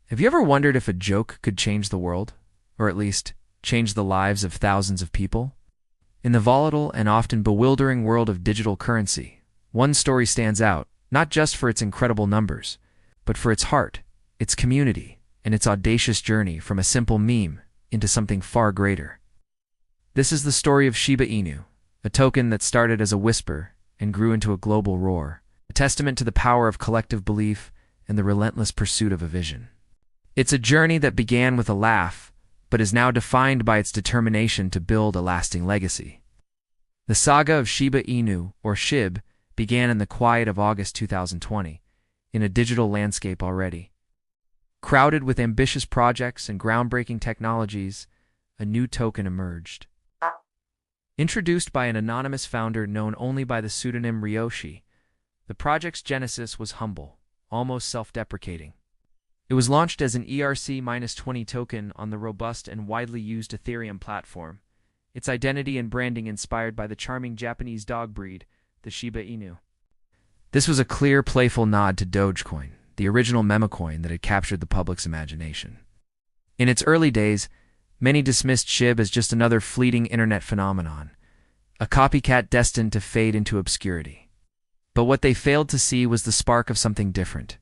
Have you ever wondered if a joke could change the world? Or at least, change the lives of thousands of people? In the volatile and often bewildering world of digital currency, one story stands out, not just for its incredible numbers, but for its heart, its community, and its audacious journey from a simple meme into something far greater. This is the story of Shiba Inu, a token that started as a whisper and grew into a global roar, a testament to the power of collective belief and the relentless pursuit of a vision. It's a journey that began with a laugh, but is now defined by its determination to build a lasting legacy. The saga of Shiba Inu, or SHIB, began in the quiet of August 2020, in a digital landscape already crowded with ambitious projects and groundbreaking technologies. A new token emerged. Introduced by an anonymous founder known only by the pseudonym Ryoshi, the project's genesis was humble, almost self-deprecating. It was launched as an ERC-20 token on the robust and widely used Ethereum platform, its identity and branding inspired by the charming Japanese dog breed, the Shiba Inu. This was a clear, playful nod to Dogecoin, the original memecoin that had captured the public's imagination. In its early days, many dismissed SHIB as just another fleeting internet phenomenon, a copycat destined to fade into obscurity. But what they failed to see was the spark of something different,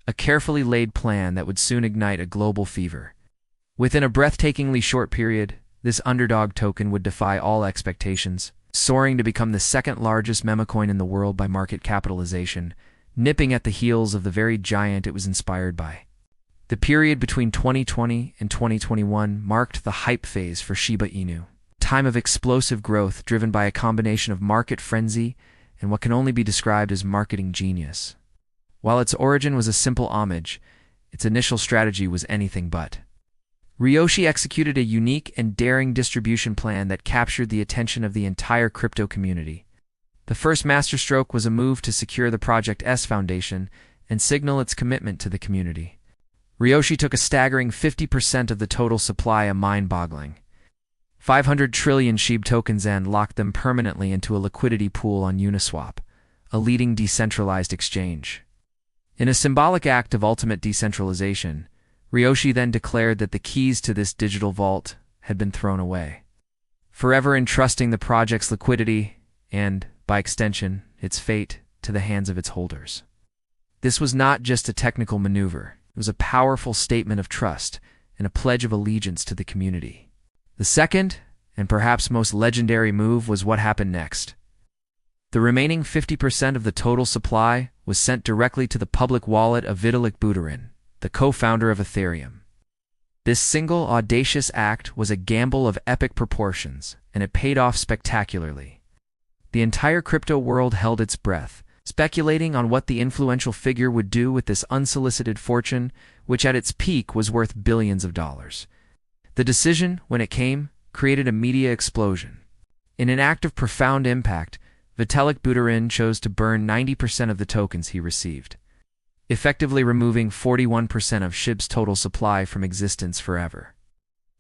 a carefully laid plan that would soon ignite a global fever. Within a breathtakingly short period, this underdog token would defy all expectations, soaring to become the second largest memecoin in the world by market capitalization, nipping at the heels of the very giant it was inspired by. The period between 2020 and 2021 marked the hype phase for Shiba Inu, a time of explosive growth driven by a combination of market frenzy and what can only be described as marketing genius. While its origin was a simple homage, its initial strategy was anything but. Ryoshi executed a unique and daring distribution plan that captured the attention of the entire crypto community. The first masterstroke was a move to secure the project's foundation and signal its commitment to the community. Ryoshi took a staggering 50% of the total supply, a mind-boggling 500 trillion SHIB tokens, and locked them permanently into a liquidity pool on Uniswap, a leading decentralized exchange. In a symbolic act of ultimate decentralization, Ryoshi then declared that the keys to this digital vault had been thrown away, forever entrusting the project's liquidity and, by extension, its fate to the hands of its holders. This was not just a technical maneuver. It was a powerful statement of trust and a pledge of allegiance to the community. The second, and perhaps most legendary move, was what happened next. The remaining 50% of the total supply was sent directly to the public wallet of Vitalik Buterin, the co-founder of Ethereum. This single audacious act was a gamble of epic proportions, and it paid off spectacularly. The entire crypto world held its breath, speculating on what the influential figure would do with this unsolicited fortune, which at its peak was worth billions of dollars. The decision, when it came, created a media explosion. In an act of profound impact, Vitalik Buterin chose to burn 90% of the tokens he received, effectively removing 41% of SHIB's total supply from existence forever.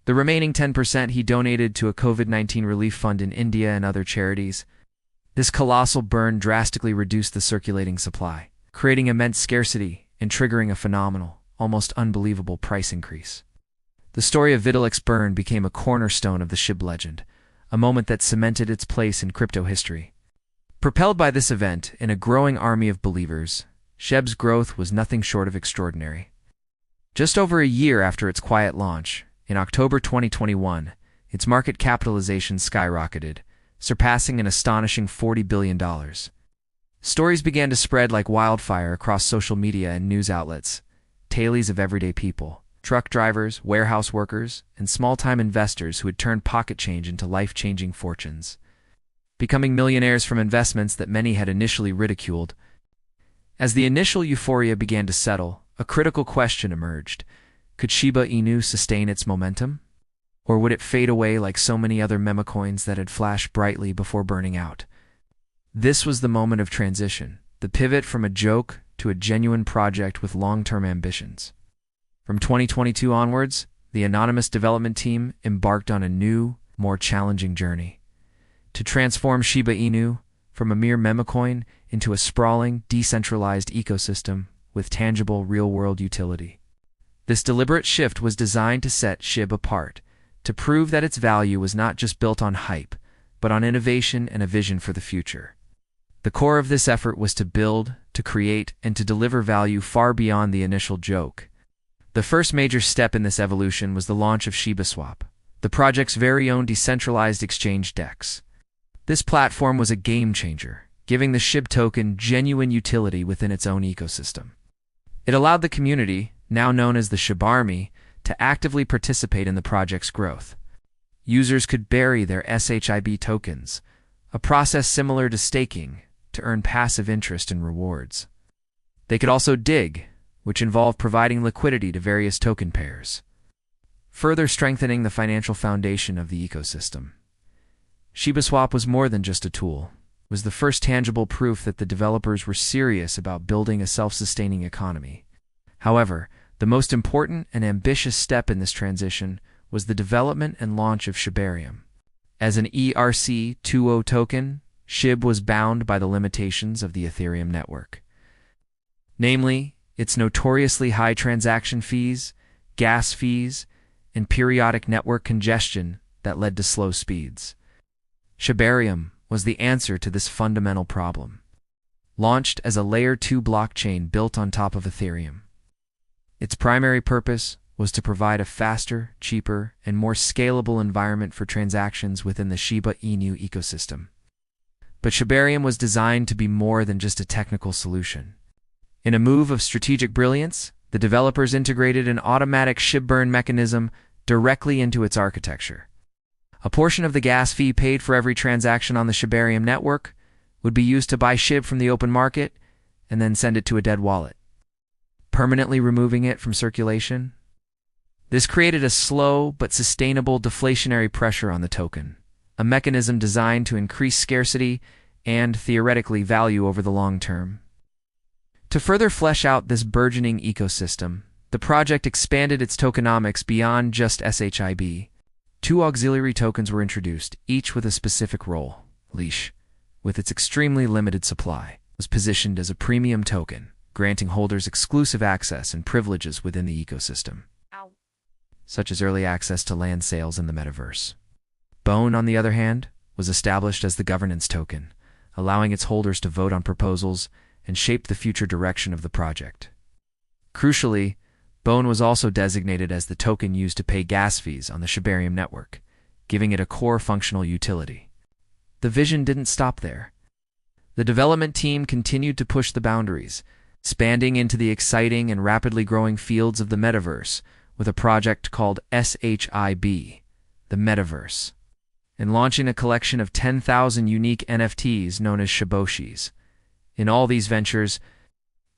The remaining 10% he donated to a COVID-19 relief fund in India and other charities. This colossal burn drastically reduced the circulating supply, creating immense scarcity and triggering a phenomenal, almost unbelievable price increase. The story of Vitalik's burn became a cornerstone of the SHIB legend, a moment that cemented its place in crypto history. Propelled by this event and a growing army of believers, SHIB's growth was nothing short of extraordinary. Just over a year after its quiet launch, in October 2021, its market capitalization skyrocketed, surpassing an astonishing $40 billion. Stories began to spread like wildfire across social media and news outlets, tales of everyday people, truck drivers, warehouse workers, and small-time investors who had turned pocket change into life-changing fortunes, becoming millionaires from investments that many had initially ridiculed. As the initial euphoria began to settle, a critical question emerged. Could Shiba Inu sustain its momentum? Or would it fade away like so many other memecoins that had flashed brightly before burning out? This was the moment of transition, the pivot from a joke to a genuine project with long-term ambitions. From 2022 onwards, the anonymous development team embarked on a new, more challenging journey to transform Shiba Inu from a mere memecoin into a sprawling, decentralized ecosystem with tangible, real-world utility. This deliberate shift was designed to set SHIB apart, to prove that its value was not just built on hype, but on innovation and a vision for the future. The core of this effort was to build, to create, and to deliver value far beyond the initial joke. The first major step in this evolution was the launch of ShibaSwap, the project's very own decentralized exchange DEX. This platform was a game changer, giving the SHIB token genuine utility within its own ecosystem. It allowed the community, now known as the SHIB Army, to actively participate in the project's growth. Users could bury their SHIB tokens, a process similar to staking, to earn passive interest and rewards. They could also dig, which involved providing liquidity to various token pairs, further strengthening the financial foundation of the ecosystem. ShibaSwap was more than just a tool. It was the first tangible proof that the developers were serious about building a self-sustaining economy. However, the most important and ambitious step in this transition was the development and launch of Shibarium. As an ERC-20 token, SHIB was bound by the limitations of the Ethereum network. Namely, its notoriously high transaction fees, gas fees, and periodic network congestion that led to slow speeds. Shibarium was the answer to this fundamental problem. Launched as a Layer 2 blockchain built on top of Ethereum, its primary purpose was to provide a faster, cheaper, and more scalable environment for transactions within the Shiba Inu ecosystem. But Shibarium was designed to be more than just a technical solution. In a move of strategic brilliance, the developers integrated an automatic SHIB burn mechanism directly into its architecture. A portion of the gas fee paid for every transaction on the Shibarium network would be used to buy SHIB from the open market and then send it to a dead wallet, permanently removing it from circulation. This created a slow but sustainable deflationary pressure on the token, a mechanism designed to increase scarcity and, theoretically, value over the long term. To further flesh out this burgeoning ecosystem, the project expanded its tokenomics beyond just SHIB. 2 auxiliary tokens were introduced, each with a specific role. Leash, with its extremely limited supply, was positioned as a premium token, granting holders exclusive access and privileges within the ecosystem, such as early access to land sales in the metaverse. Bone, on the other hand, was established as the governance token, allowing its holders to vote on proposals and shape the future direction of the project. Crucially, Bone was also designated as the token used to pay gas fees on the Shibarium network, giving it a core functional utility. The vision didn't stop there. The development team continued to push the boundaries, expanding into the exciting and rapidly growing fields of the metaverse with a project called SHIB, the Metaverse, and launching a collection of 10,000 unique NFTs known as Shiboshis. In all these ventures,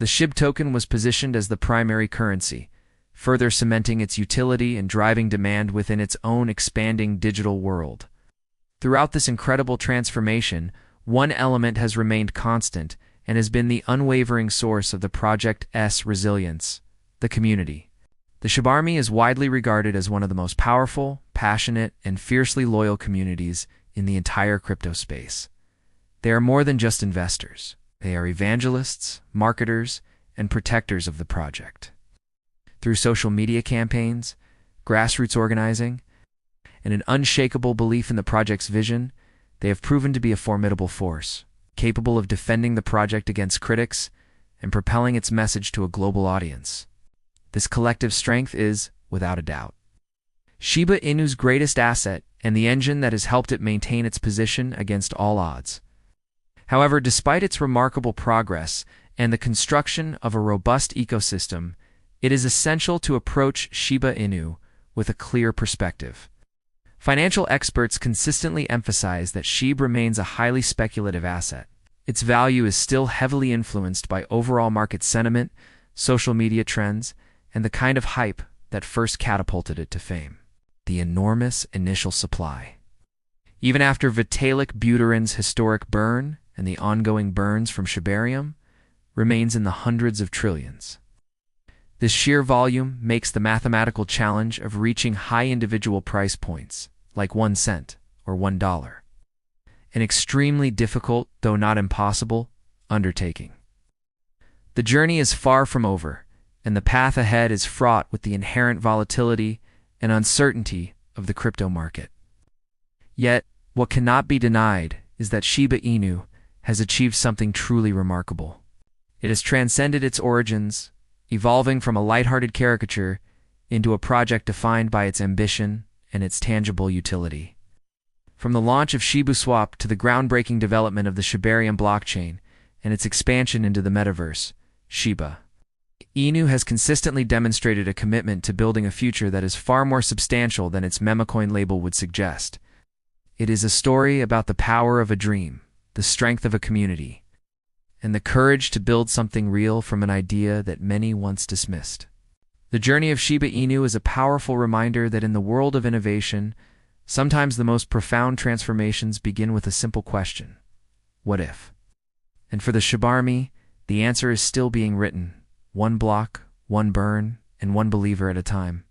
the SHIB token was positioned as the primary currency, further cementing its utility and driving demand within its own expanding digital world. Throughout this incredible transformation, one element has remained constant and has been the unwavering source of the project's resilience: the community. The SHIB Army is widely regarded as one of the most powerful, passionate, and fiercely loyal communities in the entire crypto space. They are more than just investors. They are evangelists, marketers, and protectors of the project. Through social media campaigns, grassroots organizing, and an unshakable belief in the project's vision, they have proven to be a formidable force, capable of defending the project against critics and propelling its message to a global audience. This collective strength is, without a doubt, Shiba Inu's greatest asset and the engine that has helped it maintain its position against all odds. However, despite its remarkable progress and the construction of a robust ecosystem, it is essential to approach Shiba Inu with a clear perspective. Financial experts consistently emphasize that SHIB remains a highly speculative asset. Its value is still heavily influenced by overall market sentiment, social media trends, and the kind of hype that first catapulted it to fame: the enormous initial supply. Even after Vitalik Buterin's historic burn and the ongoing burns from Shibarium, remains in the hundreds of trillions. This sheer volume makes the mathematical challenge of reaching high individual price points, like 1 cent or $1, an extremely difficult, though not impossible, undertaking. The journey is far from over, and the path ahead is fraught with the inherent volatility and uncertainty of the crypto market. Yet, what cannot be denied is that Shiba Inu has achieved something truly remarkable. It has transcended its origins, evolving from a lighthearted caricature into a project defined by its ambition and its tangible utility. From the launch of Shiba Swap to the groundbreaking development of the Shibarium blockchain and its expansion into the metaverse, Shiba Inu has consistently demonstrated a commitment to building a future that is far more substantial than its memecoin label would suggest. It is a story about the power of a dream, the strength of a community, and the courage to build something real from an idea that many once dismissed. The journey of Shiba Inu is a powerful reminder that in the world of innovation, sometimes the most profound transformations begin with a simple question: what if? And for the Shiba Army, the answer is still being written, one block, one burn, and one believer at a time.